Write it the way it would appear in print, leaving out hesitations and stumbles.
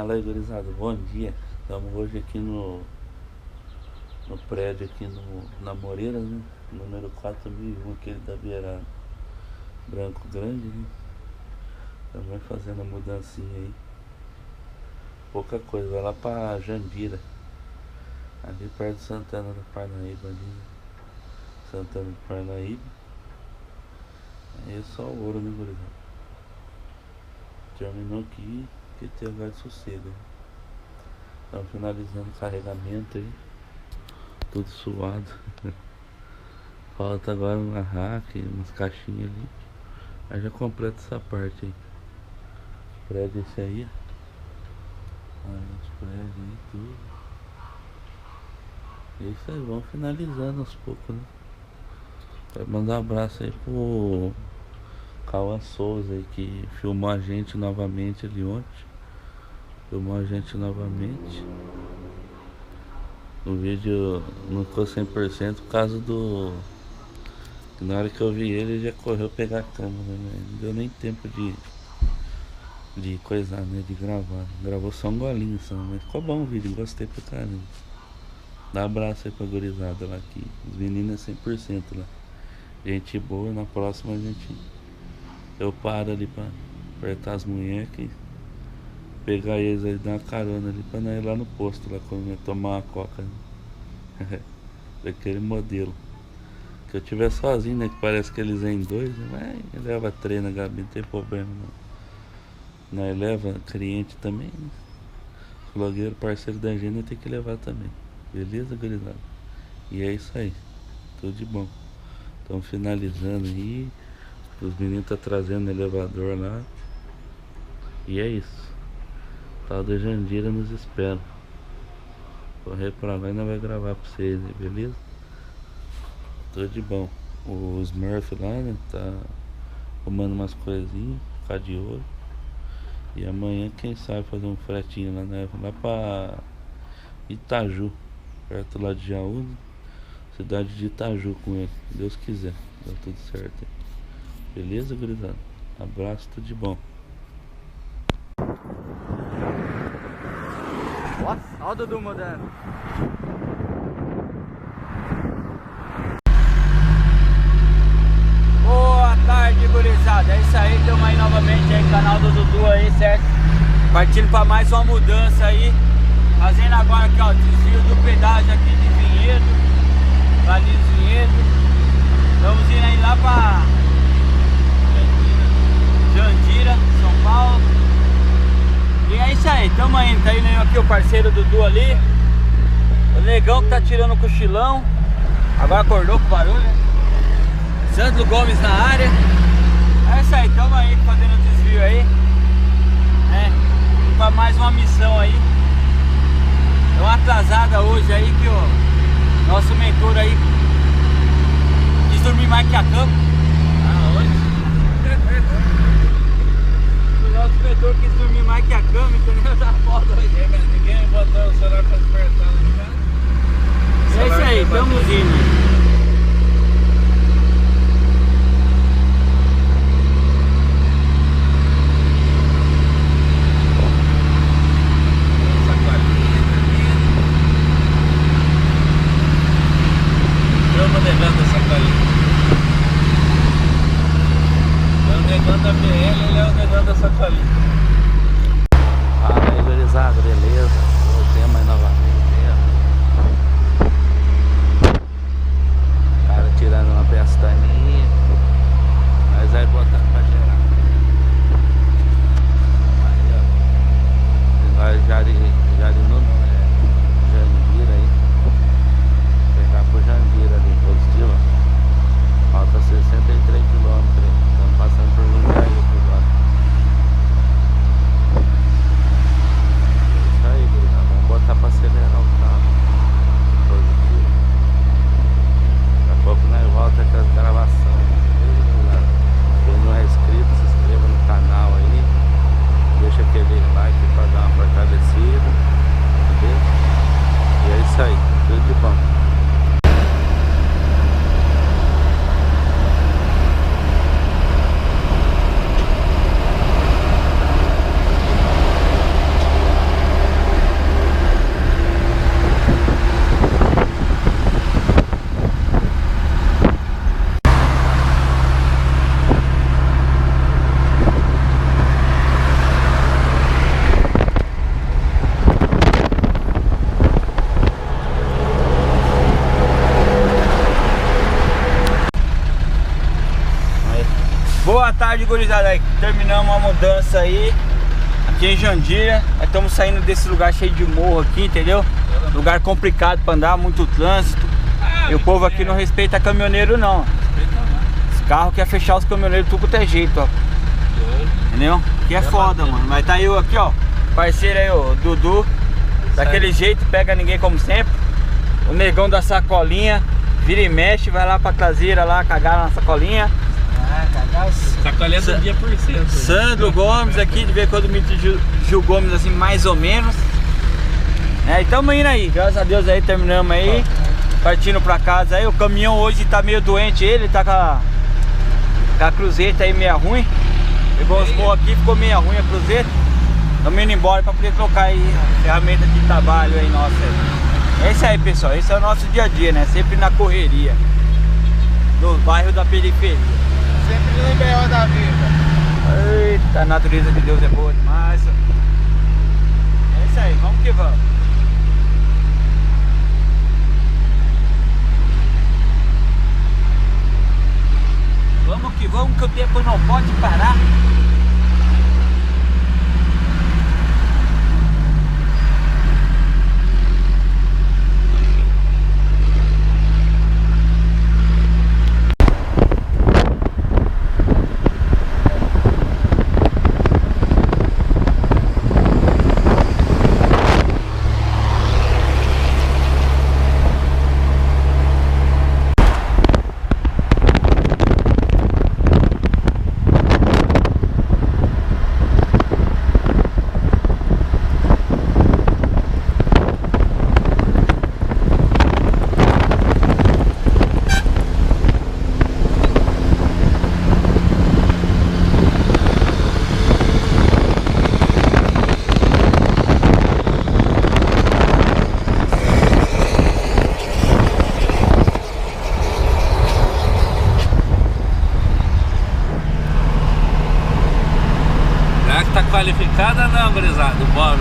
Fala aí, gurizada, bom dia. Estamos hoje aqui no prédio aqui na Moreira, né? Número 4001, aquele da beirada. Branco Grande, né? Estamos fazendo a mudancinha aí. Pouca coisa, vai lá pra Jandira. Ali perto de Santana do Parnaíba ali, né? Santana do Parnaíba. Aí é só o ouro, né, gurizada? Terminou aqui, que tem lugar de sossego. Estamos finalizando o carregamento aí. Tudo suado. Falta agora uma rack, umas caixinhas ali. Aí já completa essa parte aí. Prédio esse aí. Olha os prédios aí, tudo. E é isso aí, vamos finalizando aos poucos, né? Quero mandar um abraço aí pro Cauã Souza aí, que filmou a gente novamente ali ontem. Filmou a gente novamente. O vídeo não ficou 100% por causa do... Na hora que eu vi ele já correu pegar a câmera, né? Não deu nem tempo de coisar, né? De gravar. Gravou só um golinho só, mas ficou bom o vídeo, gostei pra caramba. Dá um abraço aí pra gurizada lá aqui. Os meninos é 100% lá. Gente boa, na próxima a gente... Eu paro ali pra apertar as munhecas e pegar eles aí, dar uma carona ali pra nós ir lá no posto, lá quando eu tomar uma coca, né? Daquele modelo. Que eu tiver sozinho, né? Que parece que eles vêm dois, né? Mas leva treino, Gabi, não tem problema não. Nós leva cliente também, né? Blogueiro, parceiro da gente, tem que levar também. Beleza, gurizada? E é isso aí. Tudo de bom. Estamos finalizando aí. Os meninos estão trazendo o elevador lá. E é isso. O tal da Jandira nos espera. Correr pra lá e nós vai gravar pra vocês aí, beleza? Tudo de bom. O Smurf lá, né? Tá arrumando umas coisinhas. Ficar de olho. E amanhã, quem sabe, fazer um fretinho lá, né? Lá pra Itaju. Perto lá de Jaú, né? Cidade de Itaju com ele. Se Deus quiser. Dá tudo certo aí. Beleza, gurizada? Abraço, tudo de bom. Nossa, olha o Dudu mudando. Boa tarde, gurizada. É isso aí, estamos aí novamente aí, canal do Dudu aí, certo? Partindo para mais uma mudança aí. Fazendo agora aqui, ó, desvio do pedágio aqui de Vinhedo. Valinhos Vinhedo. Vamos indo aí lá para Jandira, São Paulo. E é isso aí, tamo indo, tá indo aqui o parceiro Dudu ali. O negão que tá tirando o cochilão. Agora acordou com o barulho, né? Sandro Gomes na área. É isso aí, tamo aí fazendo o desvio aí, né? Pra mais uma missão aí. Deu uma atrasada hoje aí que o nosso mentor aí quis dormir mais que a cama. O nosso mentor quis dormir mais que a cama, entendeu? Tá foda hoje. Ninguém botou o celular pra despertar lá em casa. É isso aí, estamos indo. Da BL, ele é o negão da sacolinha. Fala aí, gurizada, beleza? Voltemos aí novamente. Cara tirando uma pestaninha. Mas aí botando pra gerar. Aí, ó. Agora Jarinu não, é Jandira aí. Vou pegar pro Jandira ali, positivo. Falta 63 km. Estamos passando por Jundiaí agora. É isso aí, gurizada. Vamos botar pra acelerar o carro. Positivo. Daqui a pouco nós volta com as gravações. Quem não é inscrito, se inscreva no canal aí. Deixa aquele like pra dar uma fortalecida. Entendeu? E é isso aí. Tudo de bom. gurizada, aí terminamos a mudança aí aqui em Jandira. Nós estamos saindo desse lugar cheio de morro aqui, entendeu? Lugar complicado pra andar, muito trânsito. E o povo aqui não respeita caminhoneiro não. Os carros querem fechar os caminhoneiros tudo quanto é jeito, ó. Entendeu? Aqui é foda, mano. Mas tá eu aqui, ó. Parceiro aí, ó, Dudu. Daquele jeito, pega ninguém como sempre. O negão da sacolinha. Vira e mexe, vai lá pra traseira lá, cagar na sacolinha. Cagar. Sacolinha do dia por cento. Sandro Gomes aqui, de ver quando me Gil Gomes assim, mais ou menos. E tamo indo aí, graças a Deus aí, terminamos aí. Partindo pra casa aí, o caminhão hoje tá meio doente, ele tá com a cruzeta aí meio ruim. Pegou os morros aqui, ficou meio ruim a cruzeta. Tamo indo embora pra poder trocar aí a ferramenta de trabalho aí nossa. É isso aí, pessoal, esse é o nosso dia a dia, né? Sempre na correria no bairro da periferia. Sempre no B.O. da vida. Eita, a natureza de Deus é boa demais. É isso aí, vamos que vamos. Vamos que o tempo não pode parar. Qualificada não, gurizada, o Bob.